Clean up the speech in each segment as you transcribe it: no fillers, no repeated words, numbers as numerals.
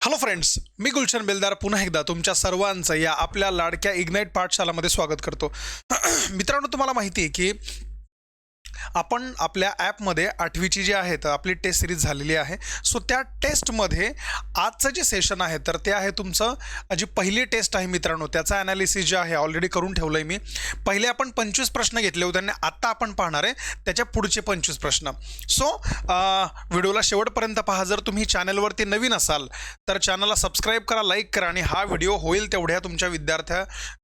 Hello friends, मी गुलशन बेलदार पुन्हा एकदा तुमच्या सर्वांचं या आपल्या लाडक्या इग्नाइट पाठशालामध्ये स्वागत करतो. मित्रांनो, तुम्हाला माहिती आहे की आपण आपल्या ॲपमध्ये 8वीची जी आहे तर आपली टेस्ट सिरीज झालेली आहे. सो त्या टेस्टमध्ये आजचं जे सेशन आहे तर ते आहे तुमचं जी पहिली टेस्ट आहे मित्रांनो, त्याचा ॲनालिसिस जे आहे ऑलरेडी करून ठेवलं आहे मी. पहिले आपण 25 प्रश्न घेतले होते आणि आत्ता आपण पाहणार आहे त्याच्या पुढचे 25 प्रश्न. सो व्हिडिओला शेवटपर्यंत पहा. जर तुम्ही चॅनलवरती नवीन असाल तर चॅनलला सबस्क्राईब करा, लाईक करा आणि हा व्हिडिओ होईल तेवढ्या तुमच्या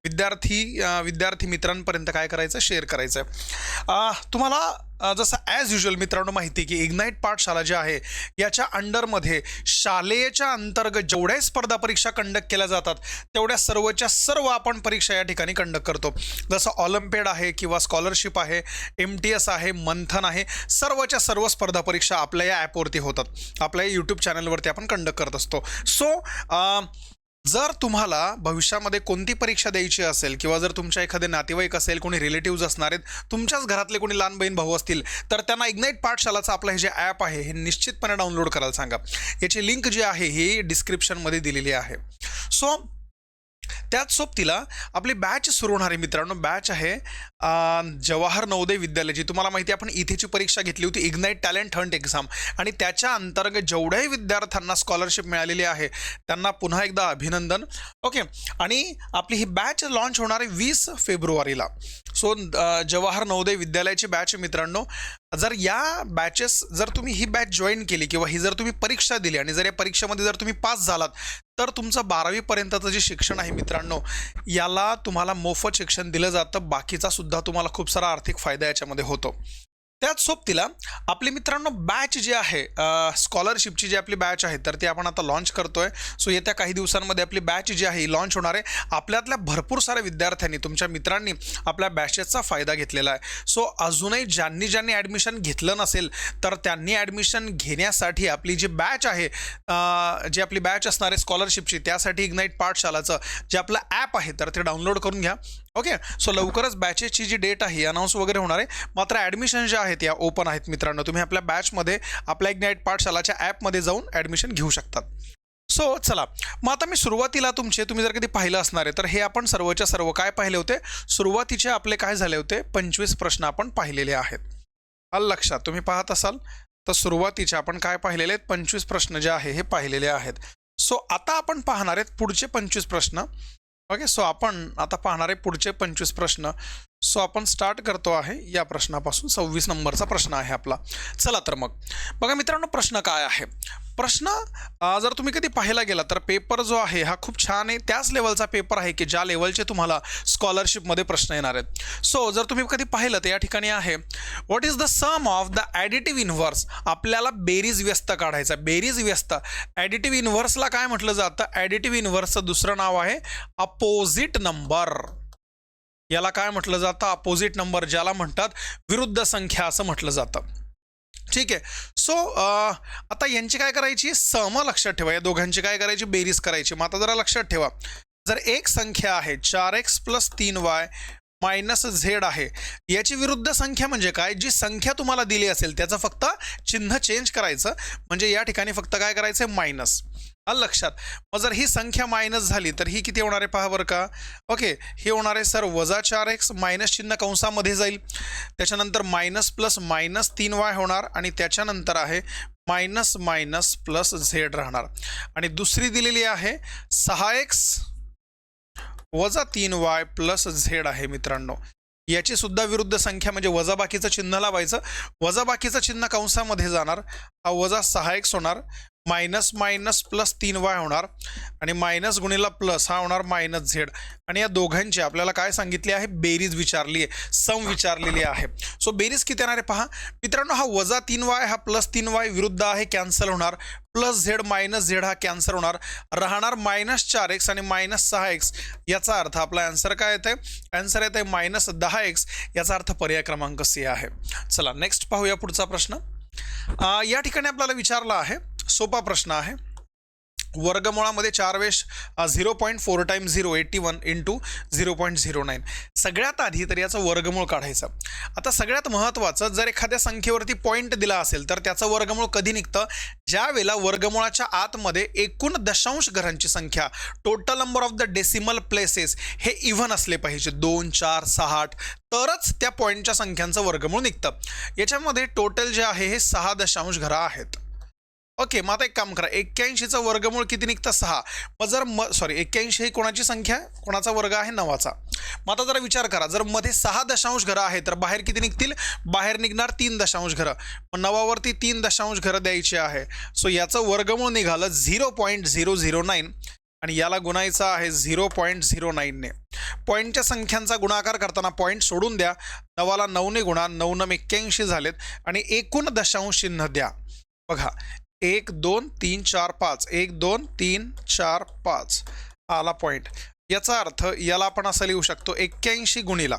विद्यार्थी मित्रांपर्यंत काय करायचं, शेअर करायचं आहे. तुम्हाला जसं ॲज युजल मित्रांनो माहिती आहे की इग्नाइट पाठशाला जी आहे याच्या अंडरमध्ये शालेयच्या अंतर्गत जेवढ्या स्पर्धा परीक्षा कंडक्ट केल्या जातात तेवढ्या सर्वच्या सर्व आपण परीक्षा या ठिकाणी कंडक्ट करतो. जसं ऑलिम्पियाड आहे किंवा स्कॉलरशिप आहे, MTS आहे, मंथन आहे, सर्वच्या सर्व स्पर्धा परीक्षा आपल्या या ॲपवरती होतात. आपल्या यूट्यूब चॅनलवरती आपण कंडक्ट करत असतो. सो जर तुम्हाला भविष्यामध्ये कोणती परीक्षा द्यायची असेल किंवा जर तुमच्या एखादे नातेवाईक असेल, कोणी रिलेटिव्ज असणार आहेत, तुमच्याच घरातले कोणी लहान बहीण भाऊ असतील तर त्यांना इग्नाइट पाठशालाचं आपलं हे जे ॲप आहे हे निश्चितपणे डाउनलोड करायला सांगा. याची लिंक जी आहे ही डिस्क्रिप्शनमध्ये दिलेली आहे. सो त्याच सोबतीला आपली बॅच सुरू होणार आहे मित्रांनो. बॅच आहे जवाहर नवोदय विद्यालय, जी तुम्हाला माहिती आहे आपण इथेची परीक्षा घेतली होती, इग्नाइट टॅलेंट हंट एक्झाम, आणि त्याच्या अंतर्गत जेवढ्याही विद्यार्थ्यांना स्कॉलरशिप मिळालेली आहे त्यांना पुन्हा एकदा अभिनंदन. ओके, आणि आपली ही बॅच लॉन्च होणार आहे 20 फेब्रुवारीला. सो जवाहर नवोदय विद्यालयाची बॅच मित्रांनो, जर तुम्ही ही बॅच जॉईन केली किंवा ही जर तुम्ही परीक्षा दिली आणि जर या परीक्षेमध्ये जर तुम्ही पास झालात तर तुमचं 12वी पर्यंतचं जे शिक्षण आहे मित्रांनो याला तुम्हाला मोफत शिक्षण दिलं जातं. बाकीचा सुद्धा तुम्हाला खूप सारा आर्थिक फायदा याच्यामध्ये होतो. त्याच सोबतीला आपली मित्रांनो बॅच जी आहे स्कॉलरशिपची जी आपली बॅच आहे तर ती आपण आता लॉन्च करतोय. सो येत्या काही दिवसांमध्ये आपली बॅच जी आहे ही लॉन्च होणार आहे. आपल्यातल्या भरपूर साऱ्या विद्यार्थ्यांनी, तुमच्या मित्रांनी आपल्या बॅचेसचा फायदा घेतलेला आहे. सो अजूनही ज्यांनी ॲडमिशन घेतलं नसेल तर त्यांनी ॲडमिशन घेण्यासाठी आपली जी बॅच आहे, जी आपली बॅच असणार आहे स्कॉलरशिपची, त्यासाठी इग्नाइट पाठशालाचं जे आपलं ॲप आहे तर ते डाउनलोड करून घ्या. ओके, सो लवकरच बॅचेसची जी डेट आहे अनाऊन्स वगैरे होणार आहे. मात्र ॲडमिशन ज्या आहेत या ओपन आहेत मित्रांनो. तुम्ही आपल्या बॅचमध्ये आपल्या इग्नाइट पाठशालाच्या ॲपमध्ये जाऊन ॲडमिशन घेऊ शकतात. सो चला, मग आता मी सुरुवातीला तुम्ही जर कधी पाहिलं असणार आहे तर हे आपण सर्वच्या सर्व काय पाहिले होते, सुरुवातीचे आपले काय झाले होते 25 प्रश्न आपण पाहिलेले आहेत. आलं लक्षात? तुम्ही पाहत असाल तर सुरुवातीचे आपण काय पाहिलेले आहेत, 25 प्रश्न जे आहे हे पाहिलेले आहेत. सो आता आपण पाहणार आहेत पुढचे 25 प्रश्न. ओके, सो आपण आता पाहणार आहे पुढचे 25 प्रश्न. सो आपण स्टार्ट करतो आहे या प्रश्नापासून. 26 नंबरचा प्रश्न आहे आपला. चला तर मग बघा मित्रांनो, प्रश्न काय आहे. प्रश्न जर तुम्ही कधी पाहायला गेला तर पेपर जो आहे हा खूप छान आहे. त्याच लेवलचा पेपर आहे की ज्या लेवलचे तुम्हाला स्कॉलरशिपमध्ये प्रश्न येणार आहेत. सो जर तुम्ही कधी पाहिलं तर या ठिकाणी आहे what is the sum of the additive inverse. आपल्याला बेरीज व्यस्त काढायचा. बेरीज व्यस्त, ॲडिटिव्ह इन्व्हर्सला काय म्हटलं जातं, ॲडिटिव्ह इन्व्हर्सचं दुसरं नाव आहे अपोजिट नंबर. याला काय म्हटलं जातं, अपोजिट नंबर, ज्याला म्हणतात विरुद्ध संख्या असं म्हटलं जातं. ठीक आहे. सो आता यांची काय करायची, सम लक्षात ठेवा, या दोघांची काय करायची, बेरीज करायची. मग आता जरा लक्षात ठेवा, जर एक संख्या आहे 4x + 3y - z आहे, याची विरुद्ध संख्या म्हणजे काय, जी संख्या तुम्हाला दिली असेल त्याचं फक्त चिन्ह चेंज करायचं. म्हणजे या ठिकाणी फक्त काय करायचं आहे, मायनस. आलं लक्षात? मग जर ही संख्या मायनस झाली तर ही किती होणार आहे पहा बरं का. ओके, हे होणार आहे सर -4x, मायनस चिन्ह कंसामध्ये जाईल, त्याच्यानंतर मायनस प्लस -3y होणार आणि त्याच्यानंतर आहे मायनस प्लस z राहणार. आणि दुसरी दिलेली आहे 6x - 3y + z आहे मित्रांनो. याची सुद्धा विरुद्ध संख्या म्हणजे वजाबाकीचं चिन्ह लावायचं. वजाबाकीचं चिन्ह कंसामध्ये जाणार, हा -6x होणार, मायनस प्लस 3y होणार आणि मायनस गुणिला प्लस हा होणार -z. आणि या दोघांची आपल्याला काय सांगितली आहे, बेरीज विचारली आहे, सम विचारलेली आहे. सो बेरीज किती येणार आहे पहा मित्रांनो, हा -3y हा +3y विरुद्ध आहे, कॅन्सल होणार, +z -z हा कॅन्सल होणार, राहणार -4x आणि -6x. याचा अर्थ आपला आन्सर काय येत आहे, आन्सर येत आहे -10x. याचा अर्थ पर्याय क्रमांक C आहे. चला नेक्स्ट पाहूया पुढचा प्रश्न. या ठिकाणी आपल्याला विचारला आहे, सोपा प्रश्न आहे. वर्गमुळामध्ये 4 वेळेस 0.4 टाइम्स 0 81 इंटू 0.09. सगळ्यात आधी तर याचं वर्गमूळ काढायचं. आता सगळ्यात महत्त्वाचं, जर एखाद्या संख्येवरती पॉईंट दिला असेल तर त्याचं वर्गमूळ कधी निघतं, ज्या वेळेला वर्गमुळाच्या आतमध्ये एकूण दशांश घरांची संख्या, total number of the decimal places हे इव्हन असले पाहिजे, 2 4 6 8, तरच त्या पॉईंटच्या संख्यांचं वर्गमूळ निघतं. याच्यामध्ये टोटल जे आहे हे 6 दशांश घरं आहेत. ओके, मग आता एक काम करा, 81चं वर्गमूळ किती निघतं 6. मग जर 81 ही कोणाची संख्या आहे, कोणाचा वर्ग आहे 9चा. मग आता जरा विचार करा, जर मध्ये 6 दशांश घरं आहेत तर बाहेर किती निघतील, बाहेर निघणार 3 दशांश घरं. मग 9वरती 3 दशांश घरं द्यायची आहे. सो याचं वर्गमूळ निघालं 0.009 आणि याला गुणायचं आहे 0.09ने. पॉईंटच्या संख्यांचा गुणाकार करताना पॉईंट सोडून द्या, 9ला 9ने गुणा, 9 9 81 झालेत आणि एकूण दशांश चिन्ह द्या. बघा 1 2 3 4 5, 1 2 3 4 5 आला पॉईंट. याचा अर्थ याला आपण असं लिहू शकतो 81 गुणिला.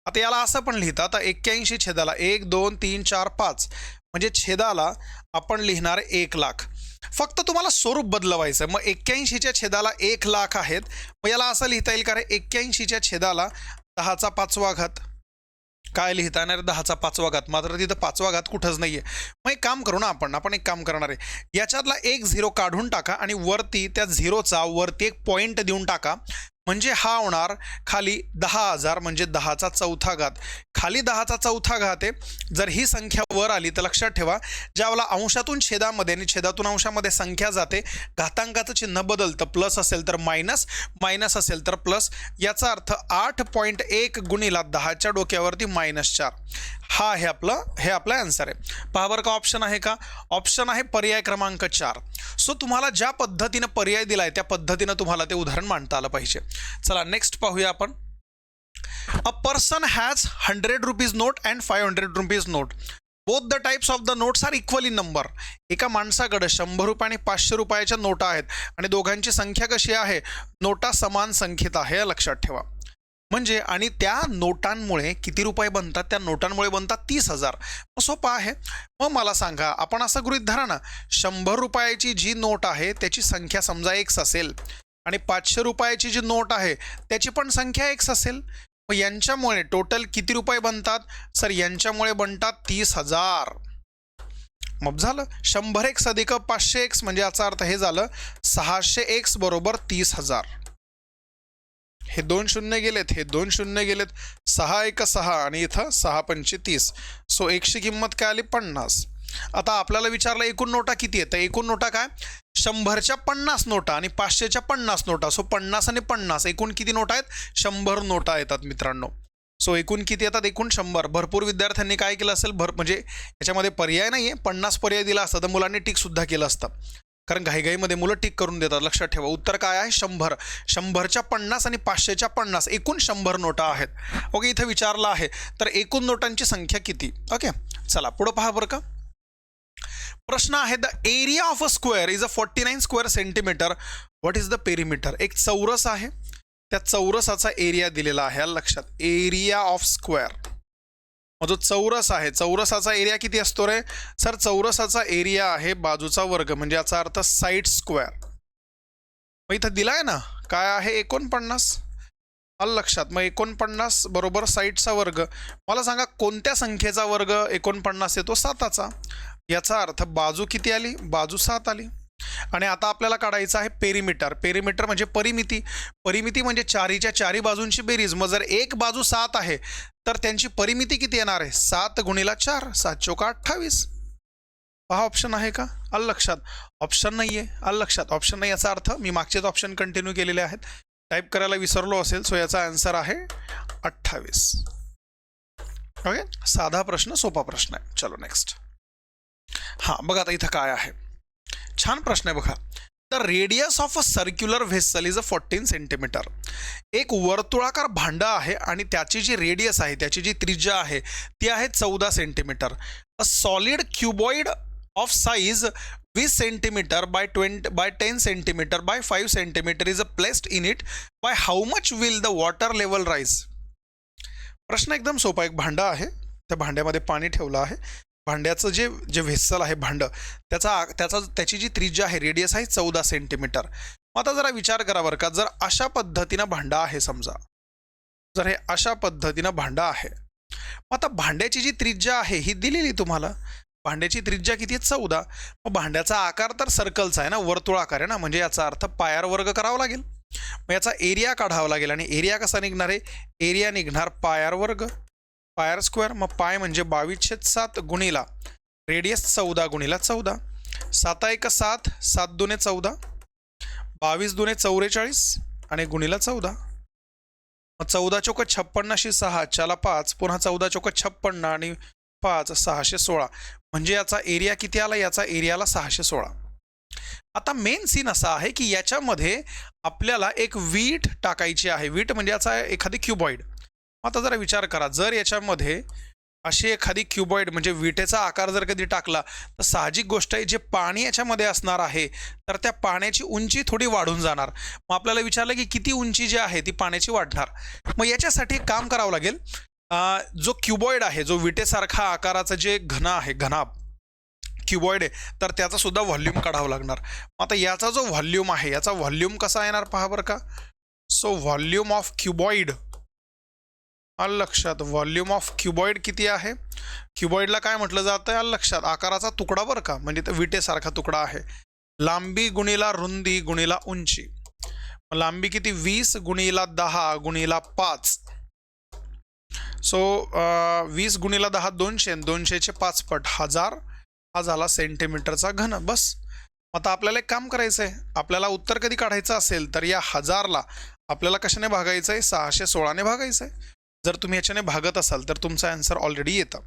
आता याला असं पण लिहिता, आता 81 छेदाला 1 2 3 4 5 म्हणजे छेदाला आपण लिहिणार 1 लाख. फक्त तुम्हाला स्वरूप बदलवायचं. मग 81च्या छेदाला 1 लाख आहेत, मग याला असं लिहिता येईल का रे, 81च्या छेदाला 10चा 5वा घात. काय लिहिता येणार, 10चा 5वा घात. मात्र तिथं 5वा घात कुठंच नाहीये. मग एक काम करू ना, आपण एक काम करणार आहे, याच्यातला एक 0 काढून टाका आणि वरती त्या 0चा वरती एक पॉईंट देऊन टाका. म्हणजे हा होणार खाली 10,000 म्हणजे 10चा 4था घात. खाली 10चा 4था घात आहे. जर ही संख्या वर आली तर लक्षात ठेवा, ज्यावेळेला अंशातून छेदामध्ये आणि छेदातून अंशामध्ये संख्या जाते, घातांकाचं चिन्ह बदलतं. प्लस असेल तर मायनस, मायनस असेल तर प्लस. याचा अर्थ 8.1 गुणिला 10च्या डोक्यावरती -4. हा हे आपलं आन्सर आहे. पहा बरं का, ऑप्शन आहे का, ऑप्शन आहे पर्याय क्रमांक 4. सो तुम्हाला ज्या पद्धतीनं पर्याय दिलाय त्या पद्धतीनं तुम्हाला ते उदाहरण मांडता आलं पाहिजे. चला नेक्स्ट पाहूया आपण. A person has 100 rupees note and 500 rupees note. Both the types of the notes are equal in number. एका माणसाकडे 100 रुपये आणि 500 रुपयाच्या नोटा आहेत आणि दोघांची संख्या कशी आहे, नोटा समान संख्येत आहे, लक्षात ठेवा. म्हणजे आणि त्या नोटांमुळे किती रुपये बनतात, त्या नोटांमुळे बनतात 30,000. सोपं आहे. मग मला सांगा, आपण असं गृहीत धरा ना, 100 रुपयाची जी नोट आहे त्याची संख्या समजा x असेल आणि 500 रुपयाची जी नोट आहे त्याची पण संख्या x असेल. मग यांच्यामुळे टोटल किती रुपये बनतात, सर यांच्यामुळे बनतात 30,000. मग झालं 100x अधिक 500x म्हणजे याचा अर्थ हे झालं 600x बरोबर 30,000. हे 2 शून्य गेलेत, हे 2 शून्य गेलेत, 6 1 6 आणि इथं 6 पंचे 30. सो 100 किंमत काय आली 50. आता आपल्याला विचारलं एकूण नोटा किती आहेत, तर एकूण नोटा काय, 100च्या 50 नोटा आणि 500च्या 50 नोटा. सो 50 आणि 50 एकूण किती नोटा आहेत, 100 नोटा येतात मित्रांनो. सो एकूण किती येतात, एकूण 100. भरपूर विद्यार्थ्यांनी काय केलं असेल, म्हणजे याच्यामध्ये पर्याय नाही आहे, 50 पर्याय दिला असता तर मुलांनी टिकसुद्धा केलं असतं, कारण घाईघाईमध्ये मुलं टिक करून देतात. लक्षात ठेवा, उत्तर काय आहे 100. 100च्या 50 आणि 500च्या 50 एकूण 100 नोटा आहेत. ओके, इथं विचारलं आहे तर एकूण नोटांची संख्या किती. ओके, चला पुढं पहा बरं का. प्रश्न आहे, the area of a square is a 49 square centimetre. What is the perimeter. एक चौरस आहे, त्या चौरसाचा एरिया दिलेला आहे, लक्षात. एरिया ऑफ स्क्वेअर, मग जो चौरस आहे चौरसाचा एरिया किती असतो रे, सर चौरसाचा एरिया आहे बाजूचा वर्ग, म्हणजे याचा अर्थ साईड स्क्वेअर. मग इथं दिलाय ना काय आहे 49, आलं लक्षात. मग 49 बरोबर साईडचा वर्ग. मला सांगा कोणत्या संख्येचा वर्ग 49 येतो, 7चा. याचा अर्थ बाजू किती आली, बाजू 7 आली. आणि आता आपल्याला काढायचं आहे पेरिमीटर. पेरिमीटर म्हणजे परिमिती. परिमिती म्हणजे चारीच्या चारी बाजूंची बेरीज. मग जर एक बाजू 7 आहे तर त्यांची परिमिती किती येणार आहे, 7 गुणिला 4, 7 चौका 28. पहा ऑप्शन आहे का, आलं लक्षात. ऑप्शन नाही आहे, आलं लक्षात. ऑप्शन नाही याचा अर्थ मी मागचेच ऑप्शन कंटिन्यू केलेले आहेत, टाईप करायला विसरलो असेल. सो याचा आन्सर आहे 28. ओके, साधा प्रश्न, सोपा प्रश्न आहे. चलो नेक्स्ट. हां बघा आता इथं काय आहे, छान प्रश्न आहे बघा. The radius of a circular vessel is a 14 centimetre. एक वर्तुळाकार भांडं आहे आणि त्याची जी रेडियस आहे, त्याची जी त्रिज्या आहे ती आहे 14 centimetre. A solid cuboid of size 20 centimetre by 10 centimetre by 5 centimetre is a placed in it. By how much will the water level rise. प्रश्न एकदम सोपा. एक भांडं आहे, त्या भांड्यामध्ये पाणी ठेवलं आहे, भांड्याचं जे जे व्हेसल आहे भांडं, त्याची जी त्रिज्या आहे, रेडियस आहे 14 सेंटीमीटर. मग आता जरा विचार करा बरं का, जर अशा पद्धतीनं भांडं आहे समजा, जर हे अशा पद्धतीनं भांडं आहे, मग आता भांड्याची जी त्रिज्या आहे ही दिलेली तुम्हाला. भांड्याची त्रिज्या किती आहे? 14. मग भांड्याचा आकार तर सर्कलचा आहे ना, वर्तुळाकार आहे ना, म्हणजे याचा अर्थ पायार वर्ग करावा लागेल. मग याचा एरिया काढावा लागेल आणि एरिया कसा निघणार आहे? एरिया निघणार पायार वर्ग, पायर स्क्वेअर. मग पाय म्हणजे 22/7 गुणिला रेडियस 14 गुणिला 14. 7 1 7, 7 2 14, 22 2 44 आणि गुणिला 14. मग 14 चोक 56 6, चाला 5, पुन्हा 14 चोक 56 आणि 5 616. म्हणजे याचा एरिया किती आला? याचा एरियाला 616. आता मेन सीन असा आहे की याच्यामध्ये आपल्याला एक वीट टाकायची आहे. वीट म्हणजे याचा एखादी क्युबॉइड. आता जरा विचार करा, जर याच्यामध्ये अशी एखादी क्युबॉइड म्हणजे विटेचा आकार जर कधी टाकला तर साहजिक गोष्ट आहे, जे पाणी याच्यामध्ये असणार आहे तर त्या पाण्याची उंची थोडी वाढून जाणार. मग आपल्याला विचारलं की किती उंची जी आहे ती पाण्याची वाढणार. मग याच्यासाठी एक काम करावं लागेल. जो क्युबॉइड आहे, जो विटेसारखा आकाराचं जे घन आहे, घनाभ क्युबॉइड आहे, तर त्याचा सुद्धा व्हॉल्यूम काढावं लागणार. आता याचा जो व्हॉल्यूम आहे, याचा व्हॉल्यूम कसा येणार पहा बरं का. सो व्हॉल्यूम ऑफ क्युबॉइड, आलं लक्षात, व्हॉल्यूम ऑफ क्युबॉइड किती आहे? क्युबॉइडला काय म्हटलं जातं आलं लक्षात? आकाराचा तुकडा बरं का, म्हणजे तो विटेसारखा तुकडा आहे. लांबी गुणिला रुंदी गुणिला उंची. लांबी किती? 20 गुणिला 10 गुणिला 5. सो 20 गुणिला 10 200, 200चे 5 पट 1000. हा झाला सेंटीमीटरचा घन. बस. आता आपल्याला एक काम करायचं आहे. आपल्याला उत्तर कधी काढायचं असेल तर या 1000ला आपल्याला कशाने भागायचं आहे? 616ने भागायचं आहे. जर तुम्ही याच्याने भागत असाल तर तुमचा आन्सर ऑलरेडी येतं.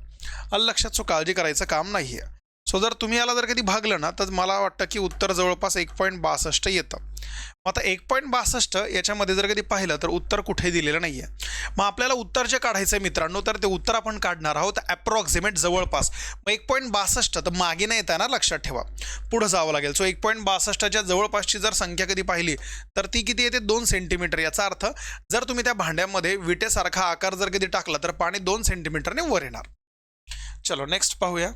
आलं लक्षात? सो काळजी करायचं काम नाही आहे. सो जर तुम्ही याला जर कधी भागलं ना तर मला वाटतं की उत्तर जवळपास 1.62 येतं. मग आता 1.62 याच्यामध्ये जर कधी पाहिलं तर उत्तर कुठे दिलेलं नाही आहे. मग आपल्याला उत्तर जे काढायचं आहे मित्रांनो, तर ते उत्तर आपण काढणार आहोत ॲप्रॉक्सिमेट, जवळपास. मग 1.62 तर मागे नाही येत आहे ना, लक्षात ठेवा, पुढं जावं लागेल. सो 1.62च्या जवळपासची जर संख्या कधी पाहिली तर ती किती येते? 2 सेंटीमीटर. याचा अर्थ जर तुम्ही त्या भांड्यामध्ये विटेसारखा आकार जर कधी टाकला तर पाणी 2 सेंटीमीटरने वर येणार. चलो नेक्स्ट पाहूया.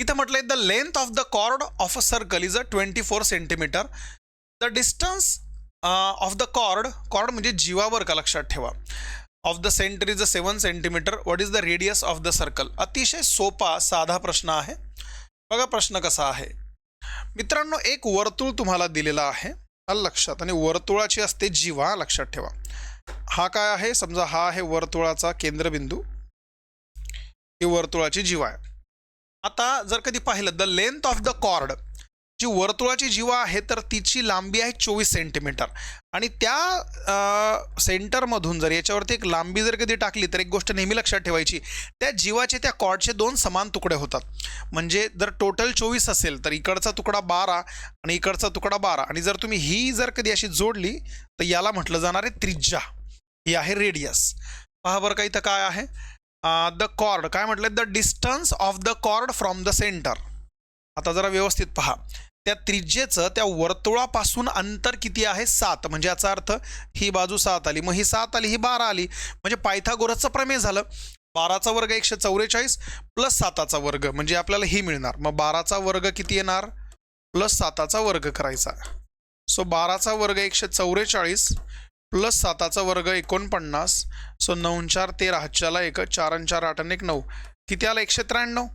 इथं म्हटलंय the length of the chord of a circle is 24 centimetre. The distance of the chord म्हणजे जीवावर का, लक्षात ठेवा, of the centre is 7 centimetre. What is the radius of the circle? अतिशय सोपा साधा प्रश्न आहे. बघा प्रश्न कसा आहे मित्रांनो. एक वर्तुळ तुम्हाला दिलेला आहे, आलं लक्षात, आणि वर्तुळाची असते जीवा, लक्षात ठेवा. हा काय आहे? समजा हा आहे वर्तुळाचा केंद्रबिंदू, ही वर्तुळाची जीवा आहे. आता जर कधी पाहिलं the length of the chord, जी वर्तुळाची जीवा आहे तर तिची लांबी आहे 24 सेंटीमीटर. आणि त्या सेंटरमधून जर याच्यावरती एक लांबी जर कधी टाकली तर एक गोष्ट नेहमी लक्षात ठेवायची, त्या जीवाचे, त्या कॉर्डचे 2 समान तुकडे होतात. म्हणजे जर टोटल 24 असेल तर इकडचा तुकडा 12 आणि इकडचा तुकडा 12. आणि जर तुम्ही ही जर कधी अशी जोडली तर याला म्हटलं जाणार आहे त्रिज्या, ही आहे रेडियस. पहा बरं का इथं काय आहे. द कॉर्ड काय म्हटलं? The distance of the chord from the centre. आता जरा व्यवस्थित पहा, त्या त्रिज्येचं त्या वर्तुळापासून अंतर किती आहे? 7. म्हणजे याचा अर्थ ही बाजू 7 आली, मग ही 7 आली, ही 12 आली. म्हणजे पायथागोरसचं प्रमेय झालं. 12चा वर्ग 144 प्लस 7चा वर्ग, म्हणजे आपल्याला ही मिळणार. मग 12चा वर्ग किती येणार? प्लस 7चा वर्ग करायचा. सो 12चा वर्ग 144 प्लस 7चा वर्ग 49. सो 9 4 13, हातच्याला 1, 4 आणि 4 8 आणि 1 9. किती आला? 193.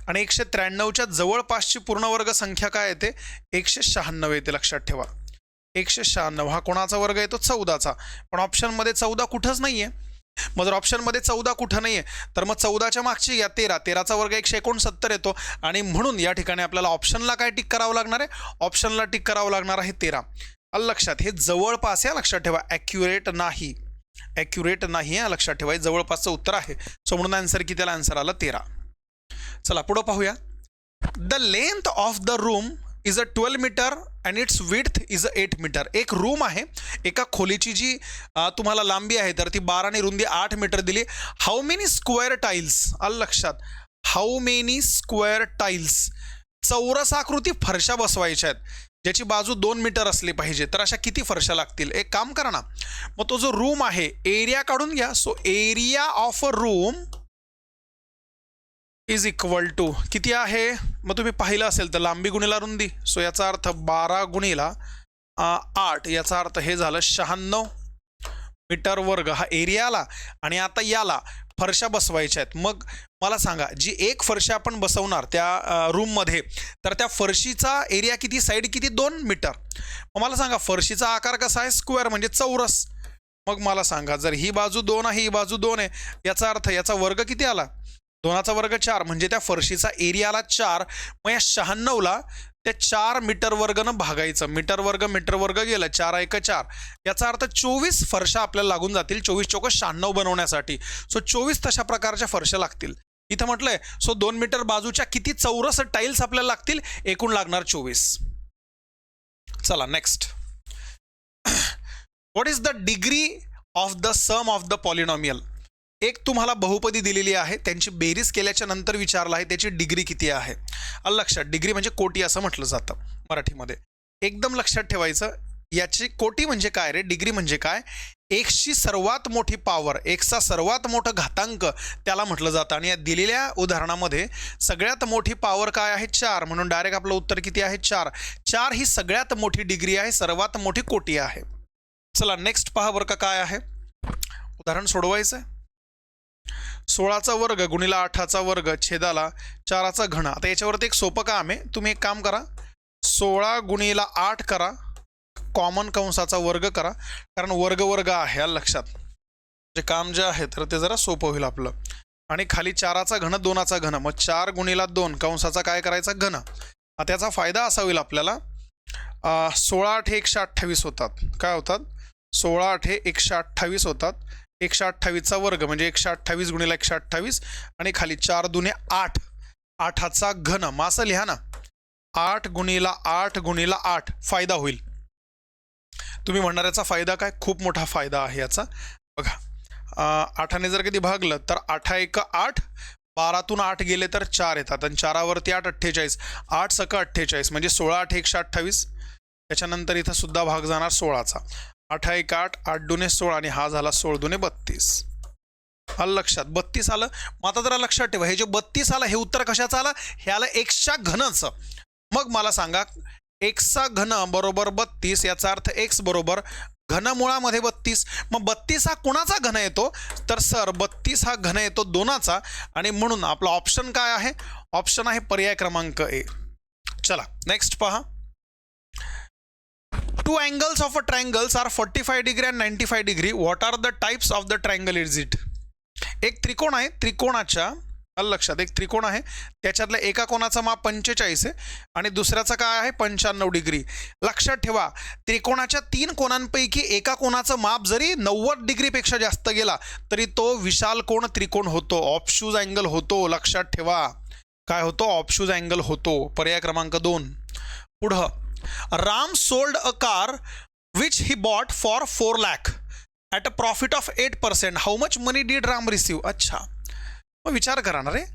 आणि 193च्या जवळपासची पूर्ण वर्ग संख्या काय येते? 196 येते, लक्षात ठेवा. 196 हा कोणाचा वर्ग येतो? 14चा. पण ऑप्शनमध्ये 14 कुठंच नाही आहे. मग जर ऑप्शनमध्ये 14 कुठं नाही आहे तर मग 14च्या मागची या 13, 13चा वर्ग 169 येतो. आणि म्हणून या ठिकाणी आपल्याला ऑप्शनला काय टिक करावं लागणार आहे? ऑप्शनला टिक करावं लागणार आहे 13. आलं लक्षात? हे जवळपास आहे, लक्षात ठेवा, ॲक्युरेट नाही. ॲक्युरेट नाही आहे, लक्षात ठेवा, जवळपासचं उत्तर आहे. सो म्हणून आन्सर किती आला? आन्सर आला 13. चला पुढं पाहूया. The length of the room is 12 meter and its width is 8 meter. एक रूम आहे, एका खोलीची जी तुम्हाला लांबी आहे तर ती 12 आणि रुंदी 8 मीटर दिली. How many square tiles? आलं लक्षात, हाऊ मेनी स्क्वेअर टाईल्स. चौरसाकृती फरशा बसवायच्या आहेत ज्याची बाजू 2 मीटर असली पाहिजे. तर अशा किती फरशा लागतील? एक काम करा ना, मग तो जो रूम आहे एरिया काढून घ्या. So area of a room is equal to किती आहे? मग तुम्ही पाहिलं असेल तर लांबी गुणिला रुंदी. सो याचा अर्थ 12 गुणिला 8, याचा अर्थ हे झालं 96 मीटर वर्ग हा एरिया आला. आणि आता याला फरशा बसवायच्या आहेत. मग मला सांगा, जी एक फरशी आपण बसवणार त्या रूममध्ये, तर त्या फरशीचा एरिया किती, साईड किती, 2 मीटर. मग मला सांगा फरशीचा आकार कसा आहे? स्क्वेअर म्हणजे चौरस. मग मला सांगा, जर ही बाजू 2 आहे, ही बाजू 2 आहे, याचा अर्थ याचा वर्ग किती आला? 2चा वर्ग 4, म्हणजे त्या फरशीचा एरिया आला 4. मग या 96ला त्या 4 मीटर वर्गनं भागायचं. मीटर वर्ग गेलं, 4 1 4. याचा अर्थ 24 फरशा आपल्याला लागून जातील. 24 चौक 96 बनवण्यासाठी. सो 24 तशा प्रकारच्या फरशा लागतील. इथं म्हटलंय सो 2 मीटर बाजूच्या किती चौरस टाईल्स आपल्याला लागतील? एकूण लागणार 24. चला next. What is the degree of the sum of the polynomial? एक तुम्हाला बहुपदी दिलेली आहे, त्यांची बेरीज केल्याच्या नंतर विचारलं आहे त्याची डिग्री किती आहे. लक्षात, डिग्री म्हणजे कोटी असं म्हटलं जातं मराठीमध्ये. एकदम लक्षात ठेवायचं, याची कोटी म्हणजे काय रे, डिग्री म्हणजे काय? एक्सची सर्वात मोठी पॉवर, एक्सचा सर्वात मोठं घातांक त्याला म्हटलं जातं. आणि या दिलेल्या उदाहरणामध्ये सगळ्यात मोठी पॉवर काय आहे? 4. म्हणून डायरेक्ट आपलं उत्तर किती आहे? 4. 4 ही सगळ्यात मोठी डिग्री आहे, सर्वात मोठी कोटी आहे. चला नेक्स्ट पहा बरं का काय आहे. उदाहरण सोडवायचं आहे. 16चा वर्ग गुणिला 8चा वर्ग छेदाला 4चा घन. आता याच्यावरती एक सोपं काम आहे. तुम्ही एक काम करा, 16 गुणिला 8 करा, कॉमन कंसाचा वर्ग करा, कारण वर्ग आहे. लक्षात, जे काम जे आहे तर ते जरा सोपं होईल आपलं. आणि खाली 4चा घन 2चा घन, मग 4 गुणिला 2 कंसाचा काय करायचा? घन. त्याचा फायदा असा होईल आपल्याला, 16 8 128 होतात. काय होतात? 16 8 128 होतात. 128चा वर्ग म्हणजे 128 गुणिला 128 आणि खाली 4 दुने 8, 8चा घन. मग असं लिहा ना, 8 गुणिला 8 गुणिला 8. फायदा होईल. तुम्ही म्हणणार याचा फायदा काय? खूप मोठा फायदा आहे याचा. बघा, 8ने जर कधी भागलं तर 8 1 8, 12तून 8 गेले तर 4 येतात आणि 4वरती 8 48, 8 सक 48 म्हणजे 16 8 128. त्याच्यानंतर इथं सुद्धा भाग जाणार 16चा. 8 1 8, 8 दुने 16 आणि हा झाला 16 दुने 32. आलं लक्षात? 32 आलं. मग आता जरा लक्षात ठेवा, हे जे 32 आलं हे उत्तर कशाचं आलं? हे आलं एक्सच्या घनचं. मग मला सांगा, एक्सचा घन बरोबर 32, याचा अर्थ एक्स बरोबर घनमुळामध्ये 32. मग 32 हा कुणाचा घन येतो? तर सर 32 हा घन येतो 2चा. आणि म्हणून आपला ऑप्शन काय आहे? ऑप्शन आहे पर्याय क्रमांक ए. चला नेक्स्ट पहा. 2 angles of a triangles are 45 degree and 95 degree. What are the types of the triangle is it? एक त्रिकोण आहे, त्रिकोणाच्या लक्षात, एक त्रिकोण आहे, त्याच्यातल्या एका कोणाचा माप 45 आहे आणि दुसऱ्याचा काय आहे? 95 डिग्री. लक्षात ठेवा, त्रिकोणाच्या 3 कोणांपैकी एका कोणाचं माप जरी 90 डिग्रीपेक्षा जास्त गेला तरी तो विशाल कोण त्रिकोण होतो, ऑब्ट्यूज अँगल होतो. लक्षात ठेवा, काय होतो? ऑब्ट्यूज अँगल होतो. पर्याय क्रमांक 2. पुढं, Ram sold a car which he bought for 4 lakh at a profit of 8%. How much money did Ram receive? अच्छा, मग विचार करा ना रे,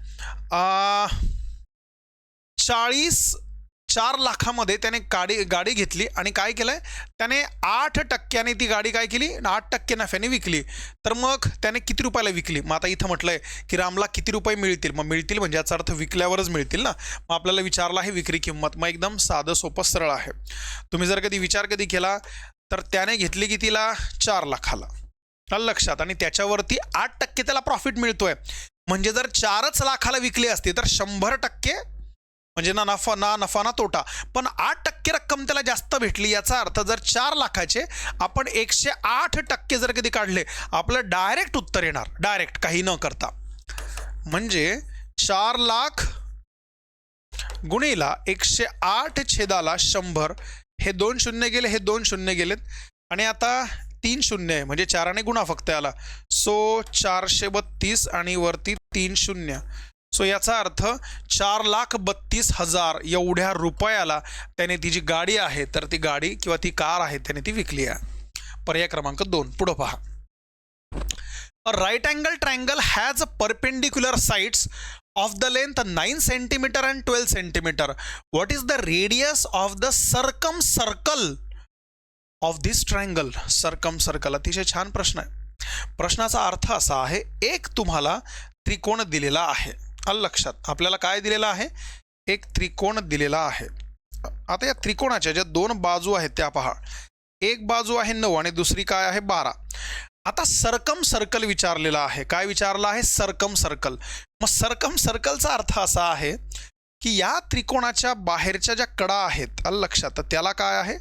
4 लाखामध्ये त्याने गाडी घेतली आणि काय केलंय त्याने? 8% ती गाडी काय केली? 8% नफ्याने विकली. तर मग त्याने किती रुपयाला विकली? मग आता इथं म्हटलंय की रामला किती रुपये मिळतील? मग मिळतील म्हणजे याचा अर्थ विकल्यावरच मिळतील ना. मग आपल्याला विचारला आहे विक्री किंमत. मग एकदम साधं सोपं सरळ आहे. तुम्ही जर कधी विचार केला तर त्याने घेतली कितीला? 4 लाखाला. लक्षात, आणि त्याच्यावरती 8% त्याला प्रॉफिट मिळतोय. म्हणजे जर 4च लाखाला विकली असती तर 100% म्हणजे ना नफा ना तोटा. पण 8% रक्कम त्याला जास्त भेटली. याचा अर्थ जर 4 लाखाचे आपण 108% जर कधी काढले, आपलं डायरेक्ट उत्तर येणार, डायरेक्ट काही न करता. म्हणजे 4 लाख गुणिला 108 छेदाला 100. हे 2 शून्य गेले, हे 2 शून्य गेलेत आणि आता 3 शून्य आहे म्हणजे 4ने गुणा फक्त याला. सो 432 आणि वरती 3 शून्य. सो याचा अर्थ 4,32,000 एवढ्या रुपयाला त्याने ती जी गाडी आहे तर ती गाडी किंवा ती कार आहे त्याने ती विकली आहे. पर्याय क्रमांक 2. पुढं पहा. A right angle triangle has a perpendicular sides of the length 9 cm and 12 cm. What is the radius of the circumcircle of this triangle? Circumcircle अतिशय छान प्रश्न आहे. प्रश्नाचा अर्थ असा आहे, एक तुम्हाला त्रिकोण दिलेला आहे आलं लक्षात. आपल्याला काय दिलेलं आहे, एक त्रिकोण दिलेला आहे. आता या त्रिकोणाच्या ज्या दोन बाजू आहेत त्या पहा. एक बाजू आहे 9 आणि दुसरी काय आहे 12. आता सरकम सर्कल विचारलेला आहे. काय विचारलं आहे, सरकम सर्कल. मग सरकम सर्कलचा अर्थ असा आहे की या त्रिकोणाच्या बाहेरच्या ज्या कडा आहेत, आलं लक्षात, तर त्याला काय आहे,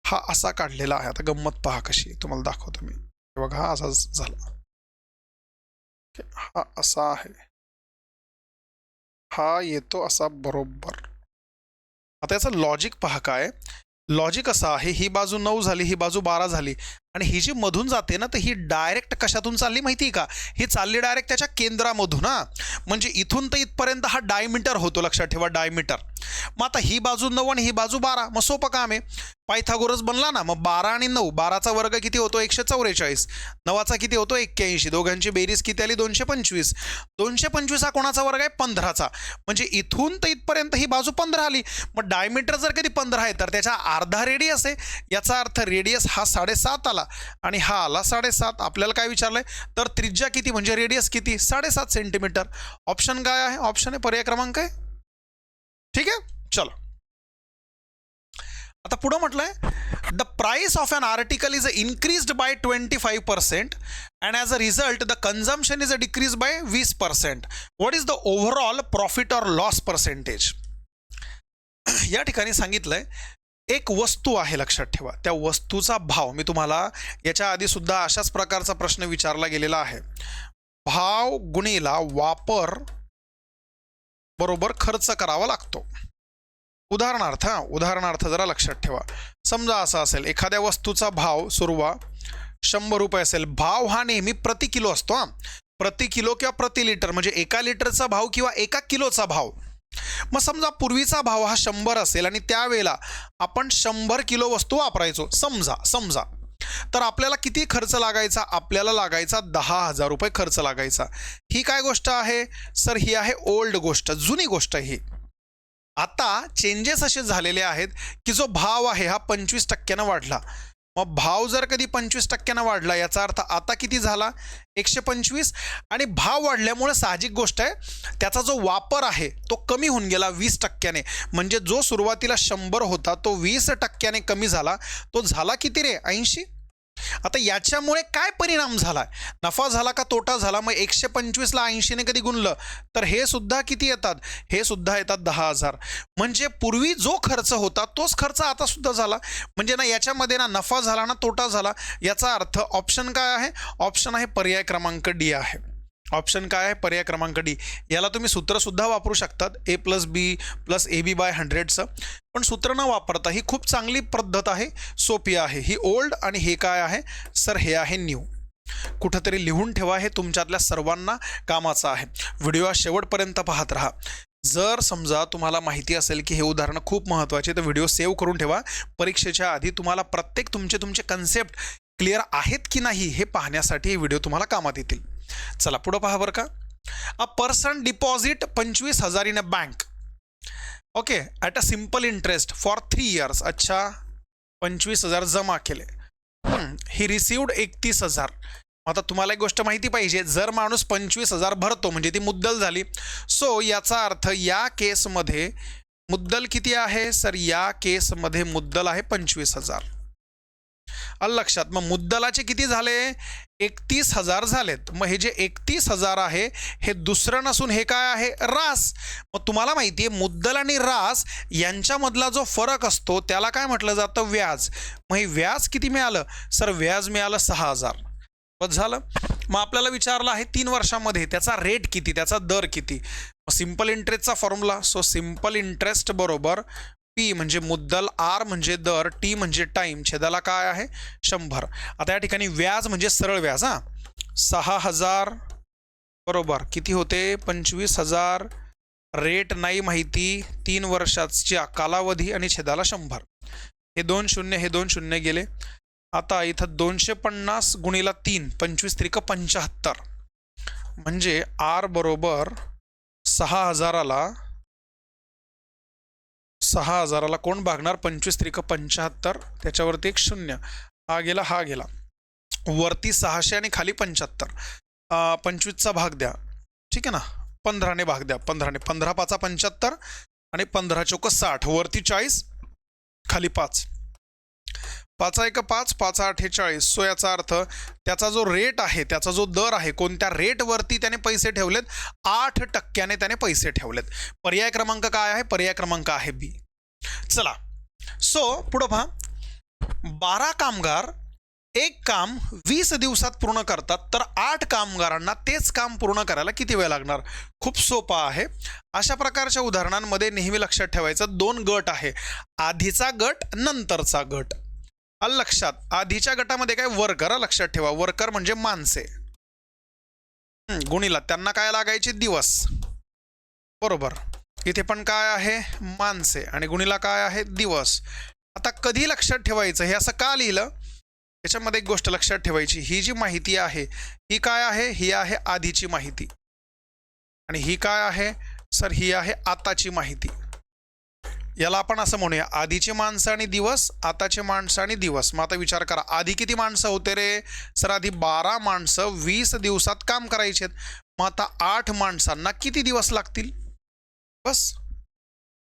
हा असा काढलेला आहे. आता गंमत पहा कशी, तुम्हाला दाखवतो मी. बघा हा असा झाला, हा असा आहे, हा येतो असा बरोबर. आता याचं लॉजिक पहा. काय लॉजिक असं आहे, ही बाजू 9 झाली, ही बाजू 12 झाली आणि ही जी मधून जाते ना, तर ही डायरेक्ट कशातून चालली माहिती आहे का, ही चालली डायरेक्ट त्याच्या केंद्रामधून. म्हणजे इथून तर इथपर्यंत हा डायमीटर होतो, लक्षात ठेवा, डायमीटर. मग आता ही बाजू 9 आणि ही बाजू 12, मग सोपं काम आहे, पायथागोरस बनला ना. मग 12 आणि 9, 12चा वर्ग किती होतो 144, 9चा किती होतो 81, दोघांची बेरीज किती आली 225. 225 हा कोणाचा वर्ग आहे 15चा. म्हणजे इथून तर इथपर्यंत ही बाजू 15 आली. मग डायमीटर जर कधी 15 आहे तर त्याचा अर्धा रेडियस आहे. याचा अर्थ रेडियस हा 7.5 आला आणि हा आला 7.5. आपल्याला काय विचारलंय, तर त्रिज्या किती म्हणजे रेडियस किती 7.5 सेंटीमीटर. ऑप्शन काय आहे, ऑप्शन आहे पर्याय क्रमांक आहे. ठीक आहे, चलो आता पुढे म्हटलंय, the price of an article is increased by 25% and as a result the consumption is decrease by 20%. What is the overall profit or loss percentage. या ठिकाणी सांगितलंय, एक वस्तू आहे, लक्षात ठेवा, त्या वस्तूचा भाव. मी तुम्हाला याच्या आधी सुद्धा अशाच प्रकारचा प्रश्न विचारला गेलेला आहे. भाव गुणिला वापर बरोबर खर्च करावा लागतो. उदाहरणार्थ जरा लक्षात ठेवा. समजा असा असेल, एखाद्या वस्तूचा भाव सुरुवात 100 रुपये असेल. भाव हा नेहमी प्रति किलो असतो. प्रति किलो किंवा प्रति लिटर, म्हणजे एका लिटरचा भाव किंवा एका किलोचा भाव. मग समजा पूर्वीचा भाव हा 100 असेल आणि त्यावेळेला आपण 100 किलो वस्तू वापरायचो समजा, तर आपल्याला किती खर्च लागायचा, आपल्याला लागायचा 10,000 रुपये खर्च लागायचा. ही काय गोष्ट आहे सर, ही आहे ओल्ड गोष्ट, जुनी गोष्ट ही. आता चेंजेस असे झालेले आहेत की जो भाव आहे हा 25% वाढला. मग भाव जर कधी 25% वाढला, याचा अर्थ आता किती झाला 125. आणि भाव वाढल्यामुळे साहजिक गोष्ट आहे, त्याचा जो वापर आहे तो कमी होऊन गेला 20%. म्हणजे जो सुरुवातीला 100 होता तो 20% कमी झाला. तो झाला किती रे 80. आता याच्यामुळे काय परिणाम झाला, नफा झाला का तोटा झाला. मग 125ला 80ने कधी गुणलं तर हे सुद्धा किती येतात, हे सुद्धा येतात 10,000. म्हणजे पूर्वी जो खर्च होता तोच खर्च आता सुद्धा झाला. म्हणजे ना याच्यामध्ये ना नफा झाला ना तोटा झाला. याचा अर्थ ऑप्शन काय आहे, ऑप्शन आहे पर्याय क्रमांक डी आहे. ऑप्शन काय आहे, पर्याय क्रमांक डी. याला तुम्ही सूत्रसुद्धा वापरू शकतात, a+b+ab/100चं. पण सूत्र न वापरता ही खूप चांगली पद्धत आहे, सोपी आहे. ही ओल्ड आणि हे काय आहे सर, हे आहे न्यू. कुठंतरी लिहून ठेवा, हे तुमच्यातल्या सर्वांना कामाचं आहे. व्हिडिओ शेवटपर्यंत पाहत राहा. जर समजा तुम्हाला माहिती असेल की हे उदाहरणं खूप महत्त्वाचे, तर व्हिडिओ सेव्ह करून ठेवा. परीक्षेच्या आधी तुम्हाला प्रत्येक तुमचे कन्सेप्ट क्लिअर आहेत की नाही हे पाहण्यासाठी हे व्हिडिओ तुम्हाला कामात येतील. चला पुढं पहा बरं का. A person deposit 25,000 in a bank, okay, at a simple interest for 3 years. अच्छा, 25,000 जमा केले. ही रिसिव्ड 31,000. आता तुम्हाला एक गोष्ट माहिती पाहिजे, जर माणूस 25,000 भरतो म्हणजे ती मुद्दल झाली. सो याचा अर्थ या केसमध्ये मुद्दल किती आहे सर, या केसमध्ये मुद्दल आहे 25,000. आलं लक्षात. मग मुद्दलाचे किती झाले 31,000 झालेत. मग हे जे 31,000 आहे हे दुसरं नसून हे काय आहे, रास. मग तुम्हाला माहिती आहे मुद्दल आणि रास यांच्यामधला जो फरक असतो त्याला काय म्हटलं जातं, व्याज. मग हे व्याज किती मिळालं सर, व्याज मिळालं 6,000. बस झालं. मग आपल्याला विचारलं आहे 3 वर्षामध्ये त्याचा रेट किती, त्याचा दर किती. मग सिम्पल इंटरेस्टचा फॉर्म्युला, सो सिम्पल इंटरेस्ट बरोबर पी म्हणजे मुद्दल, आर म्हणजे दर, टी म्हणजे टाईम, छेदाला काय आहे 100. आता या ठिकाणी व्याज म्हणजे सरळ व्याज. 6,000 बरोबर किती होते 25,000. रेट नाही माहिती, 3 वर्षाचा कालावधी आणि छेदाला 100. हे 2 शून्य, हे 2 शून्य गेले. आता इथं 250 गुणिला 3, 25 त्रिक 75. म्हणजे आर बरोबर 6,000ला कोण भागणार, 25 त्रिक 75, त्याच्यावरती एक शून्य, हा गेला हा गेला, वरती 600 आणि खाली 75. 25चा भाग द्या, ठीक आहे ना. 15ने भाग द्या. 15ने 15 पाचा 75 आणि 15 चौक 60. वरती 40 खाली 5. 5 एक 5 5 8 40. सो याचा अर्थ त्याचा जो रेट आहे, त्याचा जो दर आहे, कोणत्या रेटवरती त्याने पैसे ठेवलेत, 8% त्याने पैसे ठेवलेत. पर्याय क्रमांक काय आहे? पर्याय क्रमांक आहे बी. चला, सो पुढं पहा. 12 कामगार एक काम 20 दिवसात पूर्ण करतात, तर 8 कामगारांना तेच काम पूर्ण करायला किती वेळ लागणार? खूप सोपा आहे. अशा प्रकारच्या उदाहरणांमध्ये नेहमी लक्षात ठेवायचं 2 गट आहे. आधीचा गट, नंतरचा गट. आलं लक्षात? आधीच्या गटामध्ये काय? वर्कर. लक्षात ठेवा, वर्कर म्हणजे माणसे. गुणीला त्यांना काय लागायचे? दिवस. बरोबर. इथे पण काय आहे? माणसे. आणि गुणीला काय आहे? दिवस. आता कधी लक्षात ठेवायचं? हे असं का लिहिलं? याच्यामध्ये एक गोष्ट लक्षात ठेवायची. ही जी माहिती आहे ही काय आहे? ही आहे आधीची माहिती. आणि ही काय आहे? सर ही आहे आताची माहिती. याला आपण असं म्हणूया, आधीची माणसं आणि दिवस, आताचे माणसं आणि दिवस. मग आता विचार करा, आधी किती माणसं होते रे? सर आधी 12 माणसं 20 दिवसात काम करायचे. मग आता 8 माणसांना किती दिवस लागतील? बस.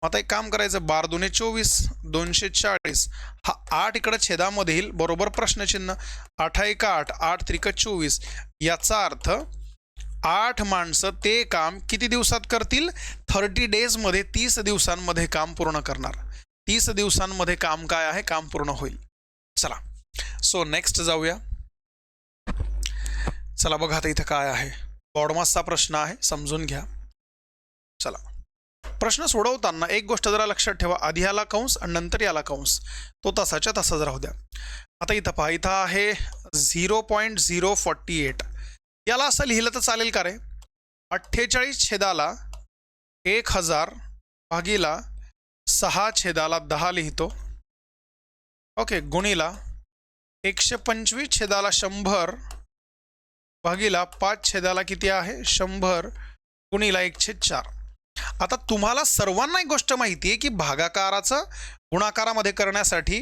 आता एक काम करायचं, 12 दुने 24, 240. हा 8 इकडं छेदामध्ये येईल, बरोबर प्रश्नचिन्ह. 8 एक 8, 8 त्रिक 24. याचा अर्थ 8 माणसं ते काम किती दिवसात करतील? 30 डेजमध्ये, 30 दिवसांमध्ये काम पूर्ण करणार. 30 दिवसांमध्ये काम काय आहे? काम पूर्ण होईल. चला, सो नेक्स्ट जाऊया. चला बघा आता इथं काय आहे. बॉडमासचा प्रश्न आहे, समजून घ्या. चला, प्रश्न सोडवताना एक गोष्ट जरा लक्षात ठेवा. आधी याला कंस आणि नंतर याला कंस, तो तसाच्या तसाच राहू द्या. आता इथं पहा, इथं आहे 0.048. याला असं लिहिलं तर चालेल का रे? 48 छेदाला 1000 भागीला 6 छेदाला 10 लिहितो. ओके. गुणीला 125 छेदाला 100 भागीला 5 छेदाला किती आहे? 100 गुणीला 1/4. आता तुम्हाला सर्वांना एक गोष्ट माहिती आहे की भागाकाराचं गुणाकारामध्ये करण्यासाठी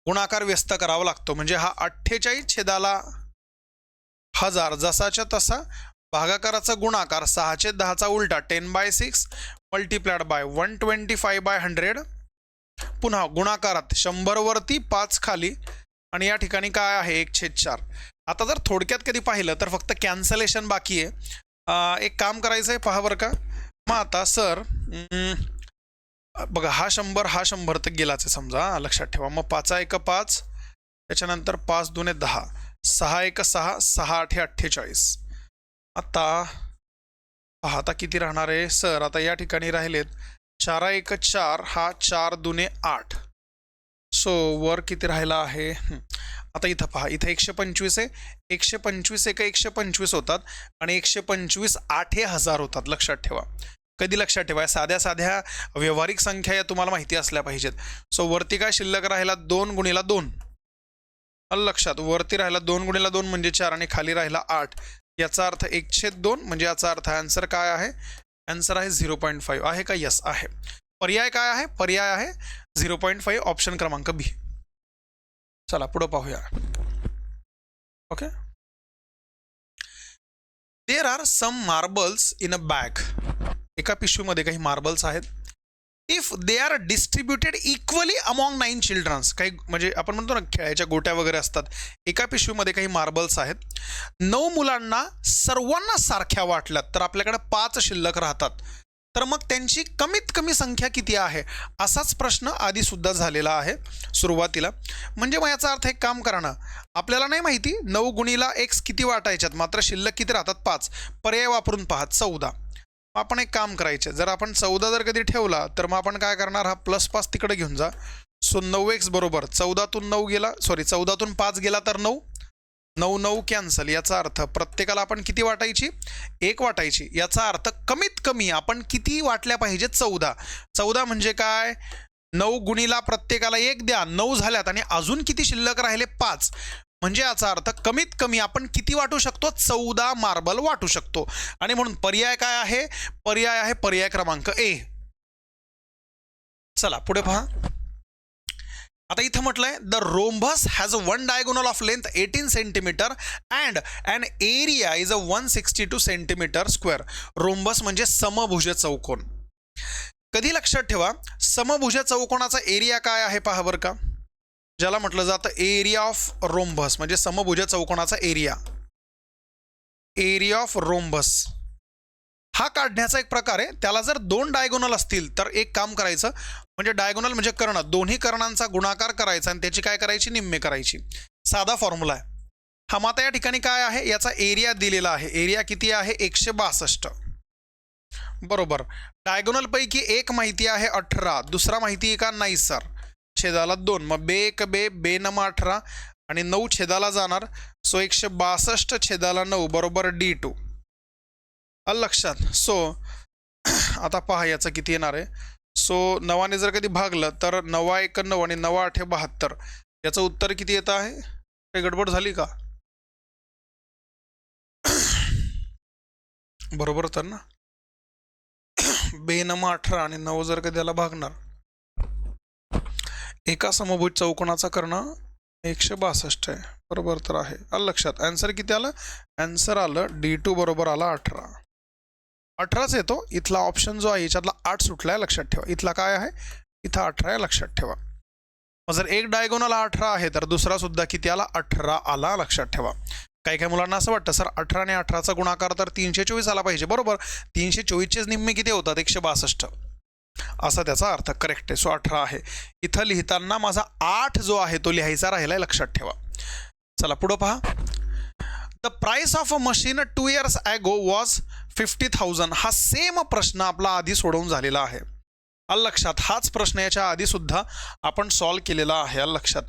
गुणाकार व्यस्त करावा लागतो. म्हणजे हा 48 छेदाला 1000 जसाच्या तसा, भागाकाराचा गुणाकार 6/10चा उलटा 10/6 मल्टिप्लाइड बाय 125/100. पुन्हा गुणाकारात 100 वरती 5 खाली, आणि या ठिकाणी काय आहे? 1/4. आता जर थोडक्यात कधी पाहिलं तर फक्त कॅन्सलेशन बाकी आहे. एक काम करायचं आहे, पहा बरं का. मग आता सर बघा, हा 100 हा 100 तर गेलाच आहे समजा, लक्षात ठेवा. मग 5 एक 5, त्याच्यानंतर 5 दुने 10, 6 एक 6, 6 8 48. आता पहा, आता किती राहणार आहे सर? आता या ठिकाणी राहिलेत 4 एक 4, हा 4 दुने 8. सो वर किती राहिला आहे? आता इथं पहा, इथं 125 आहे. 125 एक 125 होतात आणि 125 8 हे 1000 होतात. लक्षात ठेवा. कधी लक्षात ठेवा, साध्या साध्या व्यावहारिक संख्या या तुम्हाला माहिती असल्या पाहिजेत. सो वरती काय शिल्लक राहिला? 2 गुणीला 2. लक्षात, वरती राहिला 2 गुणीला 2 म्हणजे 4, आणि खाली राहिला 8. याचा अर्थ 1/2, म्हणजे याचा अर्थ आन्सर काय आहे? आन्सर आहे 0.5. आहे का? यस आहे. पर्याय काय आहे? पर्याय आहे 0.5, ऑप्शन क्रमांक बी. चला पुढे पाहूया. Okay. There are some marbles in a bag. एका पिशवीमध्ये काही मार्बल्स आहेत. If they are distributed equally among 9 childrens. काही म्हणजे आपण म्हणतो ना खेळायच्या गोट्या वगैरे असतात. एका पिशवीमध्ये काही मार्बल्स आहेत. 9 मुलांना सर्वांना सारख्या वाटल्यात, तर आपल्याकडे 5 शिल्लक राहतात. तर मग त्यांची कमीत कमी संख्या किती आहे? असाच प्रश्न आधी सुद्धा झालेला आहे सुरुवातीला. म्हणजे मग याचा अर्थ एक काम करा ना, आपल्याला नाही माहिती 9 गुणीला x किती वाटायच्यात, मात्र शिल्लक किती राहतात? 5. पर्याय वापरून पहा, 14. आपण एक काम करायचे, जर आपण 14 जर कधी ठेवला तर मग आपण काय करणार? हा +5 तिकडे घेऊन जा. सो 9x बरोबर 14तून 9 गेला, सॉरी 14तून 5 गेला तर 9. 9 9 कॅन्सल. याचा अर्थ प्रत्येकाला आपण किती वाटायची? 1 वाटायची. याचा अर्थ कमीत कमी आपण किती वाटल्या पाहिजेत? 14. 14 म्हणजे काय? 9 गुणीला प्रत्येकाला 1 द्या, 9 झाल्यात, आणि अजून किती शिल्लक राहिले? 5. म्हणजे याचा अर्थ कमीत कमी आपण किती वाटू शकतो? 14 मार्बल वाटू शकतो. आणि म्हणून पर्याय काय आहे? पर्याय आहे पर्याय क्रमांक ए. चला पुढे पहा. आता इथं म्हटलंय the rhombus has a one diagonal of length 18 centimeter and an area is a 162 centimeter square. Rhombus म्हणजे समभुज चौकोन. कधी लक्षात ठेवा, समभुज चौकोनाचा एरिया काय आहे पहा बरं का, ज्याला म्हटलं जातं एरिया ऑफ रोम्बस, म्हणजे समभुज चौकोनाचा एरिया, एरिया ऑफ रोम्बस हा काढण्याचा एक प्रकार आहे. त्याला जर दोन डायगोनल असतील तर एक काम करायचं, म्हणजे डायगोनल म्हणजे कर्ण, दोन्ही कर्णांचा गुणाकार करायचा आणि त्याची काय करायची, निम्मे करायची. साधा फॉर्म्युला आहे हा. माता या ठिकाणी काय आहे, याचा एरिया दिलेला आहे. एरिया किती आहे, 162 बरोबर. डायगोनल पैकी एक माहिती आहे 18, दुसरा माहिती आहे का, नाही सर. छेदाला 2, मग बे एक बे, बे नम 18 आणि 9 छेदाला जाणार. सो 162 छेदाला 9 बरोबर D2. लक्षात. सो आता पहा याचं किती येणार आहे. सो 9ने जर कधी भागलं तर 9 1 9 आणि 9 8 72. याचं उत्तर किती येत आहे, काही गडबड झाली का, बरोबर तर ना. बे नम 18 आणि 9 जर कधी याला भागणार, एका समभुज चौकोनाचा कर्ण 162 आहे, बरोबर तर आहे. लक्षात. आन्सर किती आलं, आन्सर आलं D2 बरोबर आला 18. 18च येतो. इथला ऑप्शन जो आहे याच्यातला 8 सुटला आहे, लक्षात ठेवा. इथला काय आहे, इथं 18 आहे, लक्षात ठेवा. मग जर एक डायगोनल 18 आहे तर दुसरा सुद्धा किती आला, 18 आला, लक्षात ठेवा. काही काही मुलांना असं वाटतं सर 18 आणि 18चा गुणाकार तर 324 आला पाहिजे. बरोबर, 324चेच निम्मे किती होतात, 162 असा त्याचा अर्थ. करेक्ट आहे. सो 18 आहे. इथं लिहिताना माझा 8 जो आहे तो लिहायचा राहिलाय, लक्षात ठेवा. चला पुढं पहा. The price of a machine 2 years ago was 50,000. हा सेम प्रश्न आपला आधी सोडवून झालेला आहे. लक्षात. हाच प्रश्न याच्या आधी सुद्धा आपण सॉल्व केलेला आहे. लक्षात.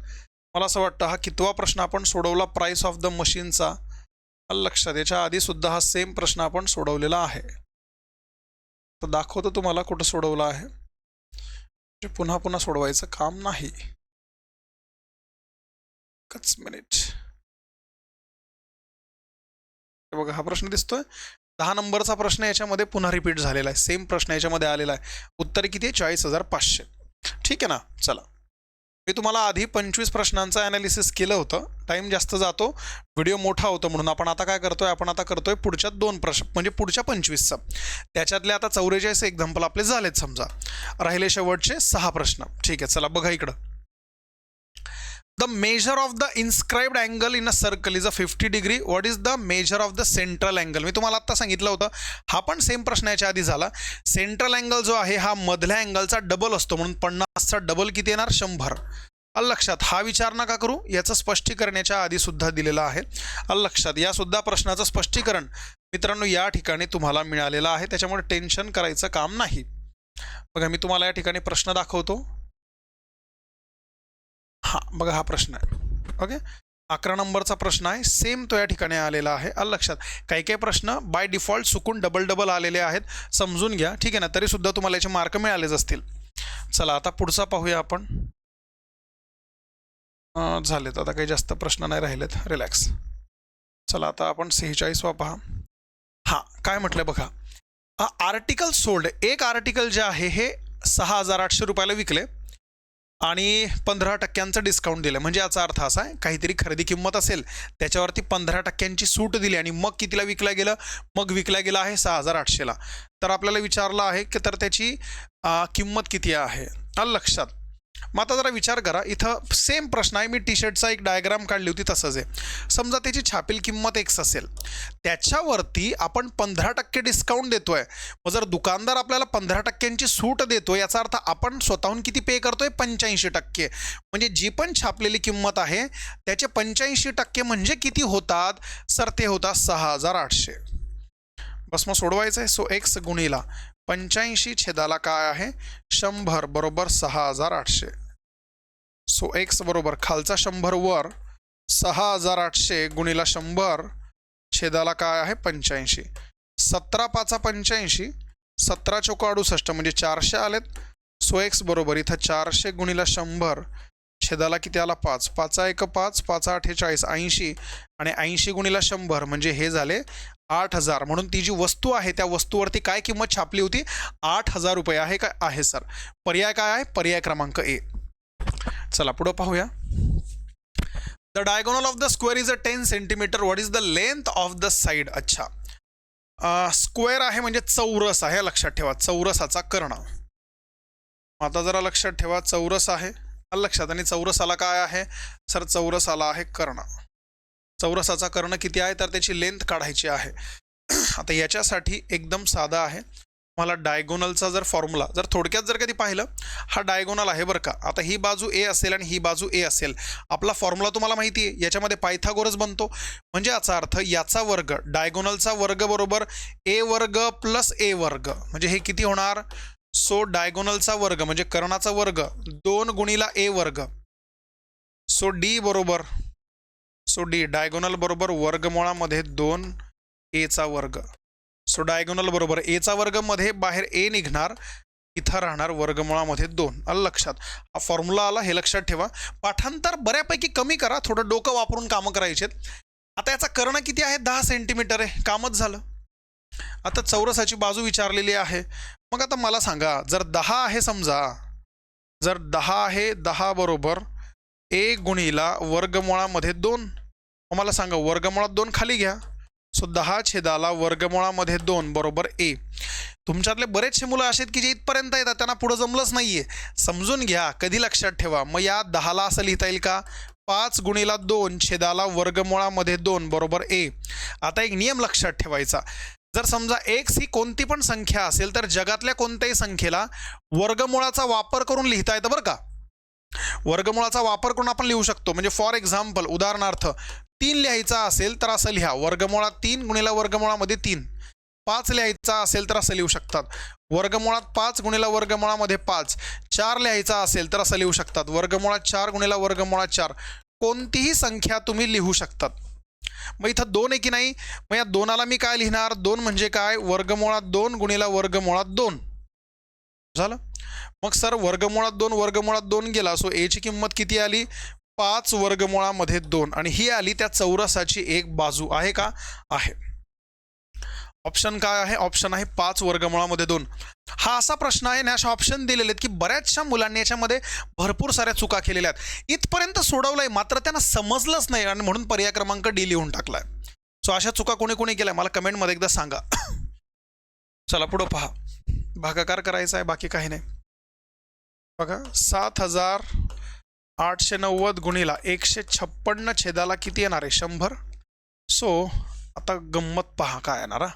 मला असं वाटतं हा कितवा प्रश्न आपण सोडवला प्राइस ऑफ द मशीनचा. लक्षात. याच्या आधी सुद्धा हा सेम प्रश्न आपण सोडवलेला आहे. तर दाखवतो तुम्हाला कुठं सोडवला आहे, पुन्हा पुन्हा सोडवायचं काम नाही. एकच मिनिट. बघा हा प्रश्न दिसतोय, 10 नंबरचा प्रश्न याच्यामध्ये पुन्हा रिपीट झालेला आहे. सेम प्रश्न याच्यामध्ये आलेला आहे. उत्तर किती आहे, 40,500. ठीक आहे ना. चला, मी तुम्हाला आधी 25 प्रश्नांचं ॲनालिसिस केलं होतं. टाईम जास्त जातो, व्हिडिओ मोठा होतो म्हणून आपण आता काय करतोय, आपण आता करतोय पुढच्या 2 प्रश्न, म्हणजे पुढच्या 25चा. त्याच्यातले आता 44 एक्झाम्पल आपले झालेत समजा. राहिले शेवटचे 6 प्रश्न. ठीक आहे, चला बघा इकडं. The measure of the inscribed angle in a circle is a 50 degree. What is the measure of the central angle. मी तुम्हाला आता सांगितलं होतं, हा पण सेम प्रश्न याच्या आधी झाला. सेंट्रल अँगल जो आहे हा मधल्या अँगलचा डबल असतो, म्हणून 50चा डबल किती येणार, 100. लक्षात. हा विचार नका करू, याचं स्पष्टीकरण याच्या आधी सुद्धा दिलेलं आहे. लक्षात. या सुद्धा प्रश्नाचं स्पष्टीकरण मित्रांनो या ठिकाणी तुम्हाला मिळालेलं आहे, त्याच्यामुळे टेन्शन करायचं काम नाही. बघा मी तुम्हाला या ठिकाणी प्रश्न दाखवतो. हा बघा हा प्रश्न आहे. ओके, 11 नंबरचा प्रश्न आहे. सेम तो या ठिकाणी आलेला आहे. लक्षात. काही काही प्रश्न बाय डिफॉल्ट चुकून डबल आलेले आहेत, समजून घ्या. ठीक आहे ना. तरी सुद्धा तुम्हाला याचे मार्क मिळालेच असतील. चला आता पुढचा पाहूया आपण. झालेत आता, काही जास्त प्रश्न नाही राहिलेत. रिलॅक्स. चला आता आपण 46वा पहा. हा काय म्हटलंय बघा. Article sold. एक आर्टिकल जे आहे हे 6,800 रुपयाला विकले आणि 15% डिस्काउंट दिलं. म्हणजे याचा अर्थ असा आहे, काहीतरी खरेदी किंमत असेल त्याच्यावरती 15% सूट दिली आणि मग कितीला विकला गेलं, मग विकला गेला आहे 6,800ला. तर आपल्याला विचारलं आहे की तर त्याची किंमत किती आहे. लक्षात. मग आता जरा विचार करा, इथं सेम प्रश्न आहे. मी टी शर्टचा एक डायग्राम काढली होती तसंच आहे. समजा त्याची छापील किंमत X असेल, त्याच्यावरती आपण 15% डिस्काउंट देतोय. मग जर दुकानदार आपल्याला 15%ची सूट देतो, याचा अर्थ आपण स्वतःहून किती पे करतोय, 85%. म्हणजे जी पण छापलेली किंमत आहे त्याचे 85% म्हणजे किती होतात सर, ते होतात 6,800. बस मग सोडवायचं आहे. सो X गुणिला 85 छेदाला काय आहे, 100 बरोबर 6,800. सो X बरोबर खालचा 100 वर 6,800 गुणिला 100 छेदाला काय आहे 85. 17 5 85, 17 चौक 68 म्हणजे 400 आलेत. सो X बरोबर इथं 400 गुणिला 100 छेदाला किती आला 5. 5 1 5, 5 8 40, 80 आणि 80 गुणिला 100 म्हणजे हे झाले 8,000. म्हणून ती जी वस्तू आहे त्या वस्तूवरती काय किंमत छापली होती, 8,000 रुपये आहे. काय आहे सर. पर्याय काय आहे, पर्याय क्रमांक A. चला पुढे पाहूया. The diagonal of the square is 10 centimetre. What is the length of the side. अच्छा, स्क्वेअर आहे म्हणजे चौरस आहे, लक्षात ठेवा. चौरसाचा कर्ण. आता जरा लक्षात ठेवा, चौरस आहे लक्षात, आणि चौरसाला काय आहे सर, चौरसाला आहे कर्ण. चौरसाचा कर्ण किती आहे तर त्याची लेंथ काढायची आहे. आता याच्यासाठी एकदम साधा आहे. मला डायगोनलचा जर फॉर्म्युला जर थोडक्यात जर कधी पाहिलं, हा डायगोनल आहे बरं का. आता ही बाजू ए असेल आणि ही बाजू ए असेल. आपला फॉर्म्युला तुम्हाला माहिती आहे, याच्यामध्ये पायथागोरस बनतो. म्हणजे याचा अर्थ याचा वर्ग, डायगोनलचा वर्ग बरोबर ए वर्ग प्लस ए वर्ग, म्हणजे हे किती होणार. सो डायगोनलचा वर्ग म्हणजे कर्णाचा वर्ग 2 गुणिला ए वर्ग. सो डी बरोबर, सो डी डायगोनल बरोबर वर्गमुळामध्ये 2 एचा वर्ग. सो डायगोनल बरोबर एचा वर्ग मध्ये बाहेर ए निघणार, इथं राहणार वर्गमुळामध्ये 2. आलं लक्षात. हा फॉर्म्युला आला, हे लक्षात ठेवा. पाठांतर बऱ्यापैकी कमी करा, थोडं डोकं वापरून कामं करायचेत. आता याचा कर्ण किती आहे, 10 सेंटीमीटर आहे, कामच झालं. आता चौरसाची बाजू विचारलेली आहे. मग आता मला सांगा, जर 10 आहे समजा, जर 10 आहे, 10 बरोबर ए गुणिला वर्गमुळामध्ये 2. मला सांगा वर्गमुळात 2 खाली घ्या. सो 10 छेदाला वर्गमुळामध्ये 2 बरोबर ए. तुमच्यातले बरेचसे मुलं असे आहेत की जे इथपर्यंत येतात, त्यांना पुढं जमलंच नाहीये. समजून घ्या, कधी लक्षात ठेवा. मग या 10ला असं लिहिता येईल का, 5 गुणिला 2 छेदाला वर्गमुळामध्ये 2 बरोबर ए. आता एक नियम लक्षात ठेवायचा. जर समजा एक्स ही कोणती पण संख्या असेल तर जगातल्या कोणत्याही संख्येला वर्गमुळाचा वापर करून लिहिता येतं बरं का. वर्गमुळाचा वापर करून आपण लिहू शकतो. म्हणजे फॉर एक्झाम्पल, उदाहरणार्थ 3 लिहायचा असेल तर असं लिहा, वर्गमुळात 3 गुणिला वर्गमुळामध्ये 3. 5 लिहायचा असेल तर असं लिहू शकतात, वर्गमुळात 5 गुणिला वर्गमुळामध्ये 5. 4 लिहायचा असेल तर असं लिहू शकतात, वर्गमुळात 4 गुणिला वर्गमुळात 4. कोणतीही संख्या तुम्ही लिहू शकतात. मग इथं 2 आहे की नाही, मग या 2ला मी काय लिहिणार, 2 म्हणजे काय, वर्गमुळात 2 गुणिला वर्गमुळात 2 झालं. मग सर वर्गमुळात 2 वर्गमुळात 2 गेला. सो ए ची किंमत किती आली, 5 वर्गमुळामध्ये 2. आणि ही आली त्या चौरसाची एक बाजू. आहे का, आहे. ऑप्शन काय आहे, ऑप्शन आहे 5 वर्गमुळामध्ये 2. हा असा प्रश्न आहे ना, अशा ऑप्शन दिलेले आहेत की बऱ्याचशा मुलांनी याच्यामध्ये भरपूर साऱ्या चुका केलेल्या आहेत. इथपर्यंत सोडवलंय मात्र त्यांना समजलंच नाही आणि म्हणून पर्याय क्रमांक डी लिहून टाकलाय. सो अशा चुका कोणी कोणी केल्या मला कमेंटमध्ये एकदा सांगा. चला पुढं पहा, भागाकार करायचा आहे, बाकी काही नाही. बघा 7890 गुणिला 156 छेदाला किती येणार आहे, 100. सो आता गंमत पहा काय येणार.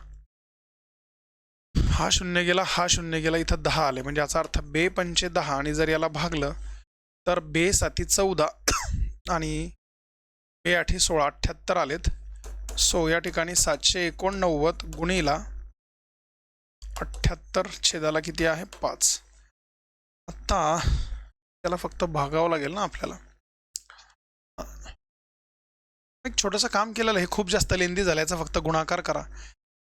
हा 0 गेला, हा 0 गेला, इथं 10 आले. म्हणजे याचा अर्थ बे 5 10 आणि जर याला भागलं तर बे 7 14 आणि बे 8 16 78 आलेत. सो या ठिकाणी 789 गुणिला 78 छेदाला किती आहे, 5. आता त्याला फक्त भागावं लागेल ना आपल्याला. एक छोटंसं काम केलेलं, हे खूप जास्त लेंदी झालं. याचा फक्त गुणाकार करा,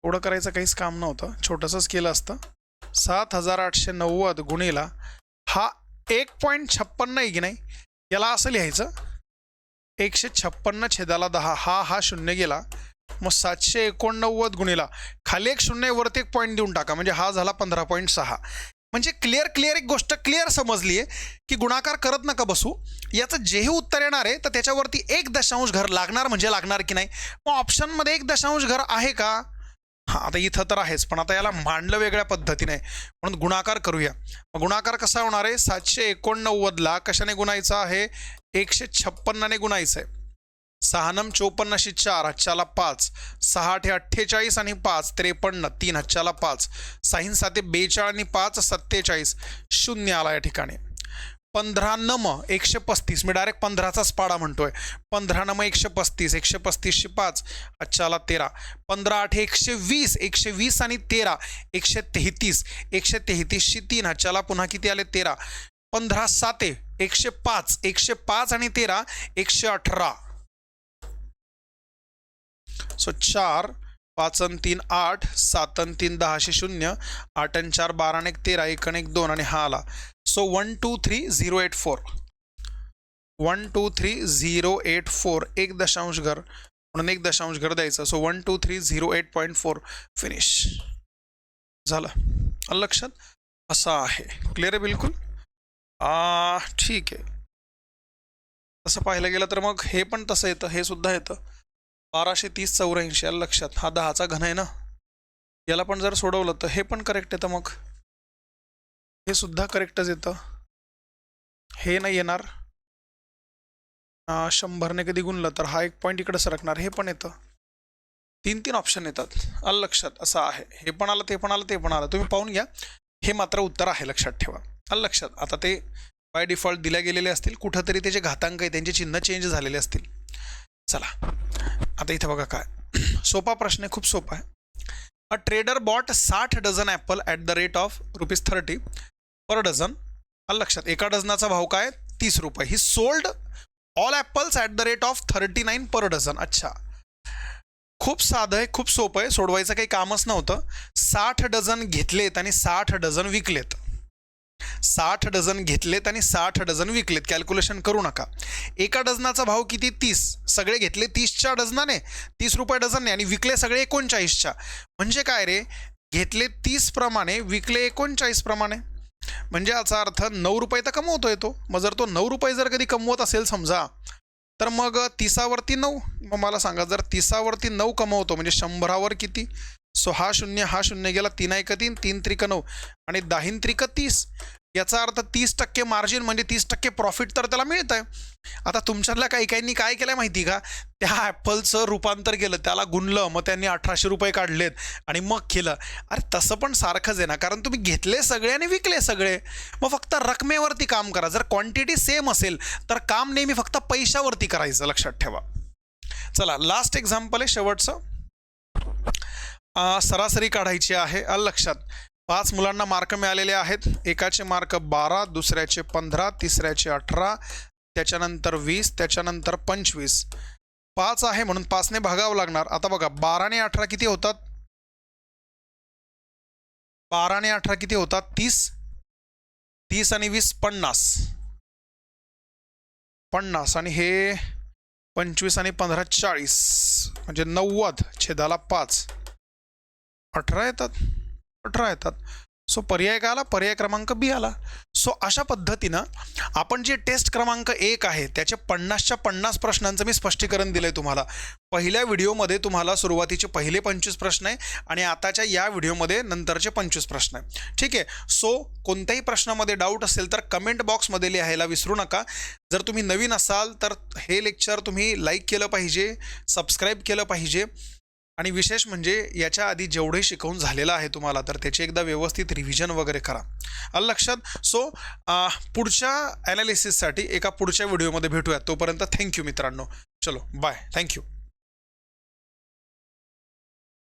एवढं करायचं काहीच काम नव्हतं, छोटंसंच केलं असतं. 7890 गुणिला हा 1.56 आहे की नाही, याला असं लिहायचं 156 छेदाला 10. हा 0 गेला, मग 789 गुणिला खाली एक 0 वरती एक पॉईंट देऊन टाका, म्हणजे हा झाला 15.6. म्हणजे क्लिअर एक गोष्ट क्लिअर समजली आहे की गुणाकार करत नका बसू. याचं जेही उत्तर येणार आहे तर त्याच्यावरती 1 दशांश घर लागणार, म्हणजे लागणार की नाही. मग ऑप्शनमध्ये 1 दशांश घर आहे का, हां आता इथं तर आहेच, पण आता याला मांडलं वेगळ्या पद्धतीने, म्हणून गुणाकार करूया. मग गुणाकार कसा होणार आहे, 789ला कशाने गुणायचं आहे, 156ने गुणायचं आहे. 6 नम 54 4 हातच्याला 5, 6 8 48 आणि 5 53, 3 हातच्याला 5, 6 7 42 आणि 5 47, 0 आला या ठिकाणी. 15 नम 135, मी डायरेक्ट 15चाच पाडा म्हणतोय. 15 नम 135, 135 5 हातच्याला 13, 15 8 120, 120 आणि 13 133, 133 3 हातच्याला पुन्हा किती आले, 13. 15 7 105, 105 आणि 13 118. सो 4 5 आणि 3 8, 7 आणि 3 10 0, 8 आणि 4 12 आणि 1 13, 1 आणि 1 2 आणि हा आला. सो 123084, 123084 1 दशांश घर, म्हणून 1 दशांश घर द्यायचं. सो 12308.4 फिनिश झालं. लक्षात असं आहे, क्लिअर आहे बिलकुल. ठीक आहे. तसं पाहायला गेलं तर मग हे पण तसं येतं, हे सुद्धा येतं 1230 84 लक्षात. हा 10चा घन आहे ना, याला पण जर सोडवलं तर हे पण करेक्ट येतं, मग हे सुद्धा करेक्टच येतं. हे नाही येणार. 100ने कधी गुणलं तर हा एक पॉईंट इकडे सरकणार, हे पण येतं. 3 ऑप्शन येतात. आलं लक्षात. असं आहे, हे पण आलं, ते पण आलं, ते पण आलं. तुम्ही पाहून घ्या, हे मात्र उत्तर आहे, लक्षात ठेवा. आलं लक्षात. आता ते बाय डिफॉल्ट दिल्या गेलेले असतील, कुठंतरी त्याचे घातांक आहे त्यांचे चिन्ह चेंज झालेले असतील. चला आता इथे बघा काय सोपा प्रश्न आहे, खूप सोपा आहे. A trader bought 60 dozen apple at the rate of ₹30 per dozen. आलं लक्षात. एका डझनाचा भाव काय? ₹30. He sold all apples at the rate of 39 per dozen. अच्छा, खूप साधं आहे, खूप सोपं आहे, सोडवायचं काही कामच नव्हतं. 60 डझन घेतलेत आणि 60 डझन विकलेत. 60 डझन घेतलेत आणि 60 डझन विकलेत. कॅल्क्युलेशन करू नका. एका डझनाचा भाव किती? 30. सगळे घेतले 30च्या डझनाने, ₹30 डझनने, आणि विकले सगळे 39च्या. म्हणजे काय रे, घेतले 30 प्रमाणे, विकले 39 प्रमाणे. म्हणजे याचा अर्थ ₹9 तर कमवतोय तो. मग जर तो ₹9 जर कधी कमवत असेल समजा, तर मग 30वरती 9. मग मला सांगा, जर 30वरती 9 कमवतो म्हणजे 100वर किती? सो हा शून्य गेला, 3 1 3, 3 3 9 आणि 10 3 30. याचा अर्थ 30% मार्जिन म्हणजे 30% प्रॉफिट तर त्याला मिळत आहे. आता तुमच्यातल्या काही काहींनी काय केलं माहिती का, त्या ॲपलचं रूपांतर केलं, त्याला गुणलं, मग त्यांनी ₹1800 काढलेत आणि मग केलं. अरे तसं पण सारखंच आहे ना, कारण तुम्ही घेतले सगळे आणि विकले सगळे. मग फक्त रकमेवरती काम करा. जर क्वांटिटी सेम असेल तर काम नेहमी फक्त पैशावरती करायचं, लक्षात ठेवा. चला लास्ट एक्झाम्पल आहे, शेवटचं. सरासरी काढायची आहे. आलं लक्षात. 5 मुलांना मार्क मिळालेले आहेत. एकाचे मार्क 12, दुसऱ्याचे 15, तिसऱ्याचे 18, त्याच्यानंतर 20, त्याच्यानंतर 25. 5 आहे म्हणून 5ने भागावं लागणार. आता बघा, 12 आणि 18 किती होतात? 12 आणि 18 किती होतात? 30. 30 आणि 20 50. 50 आणि हे 25 आणि 15 40, म्हणजे 90 छेदाला 5. 18 येतात. 18 येतात. सो पर्याय काय आला? पर्याय क्रमांक बी आला. सो अशा पद्धतीनं आपण जे टेस्ट क्रमांक 1 आहे त्याचे 50च्या 50 प्रश्नांचं मी स्पष्टीकरण दिलं आहे तुम्हाला. पहिल्या व्हिडिओमध्ये तुम्हाला सुरुवातीचे पहिले 25 प्रश्न आहे आणि आताच्या या व्हिडिओमध्ये नंतरचे 25 प्रश्न आहे. ठीक आहे. सो कोणत्याही प्रश्नामध्ये डाऊट असेल तर कमेंट बॉक्समध्ये लिहायला विसरू नका. जर तुम्ही नवीन असाल तर हे लेक्चर तुम्ही लाईक केलं पाहिजे, सबस्क्राईब केलं पाहिजे, आणि विशेष म्हणजे याच्या आधी जेवढे शिकवून झालेलं आहे तुम्हाला, तर त्याचे एकदा व्यवस्थित रिव्हिजन वगैरे करा. आलं लक्षात. सो पुढच्या ॲनालिसिससाठी एका पुढच्या व्हिडिओमध्ये भेटूया. तोपर्यंत थँक्यू मित्रांनो. चलो बाय, थँक्यू.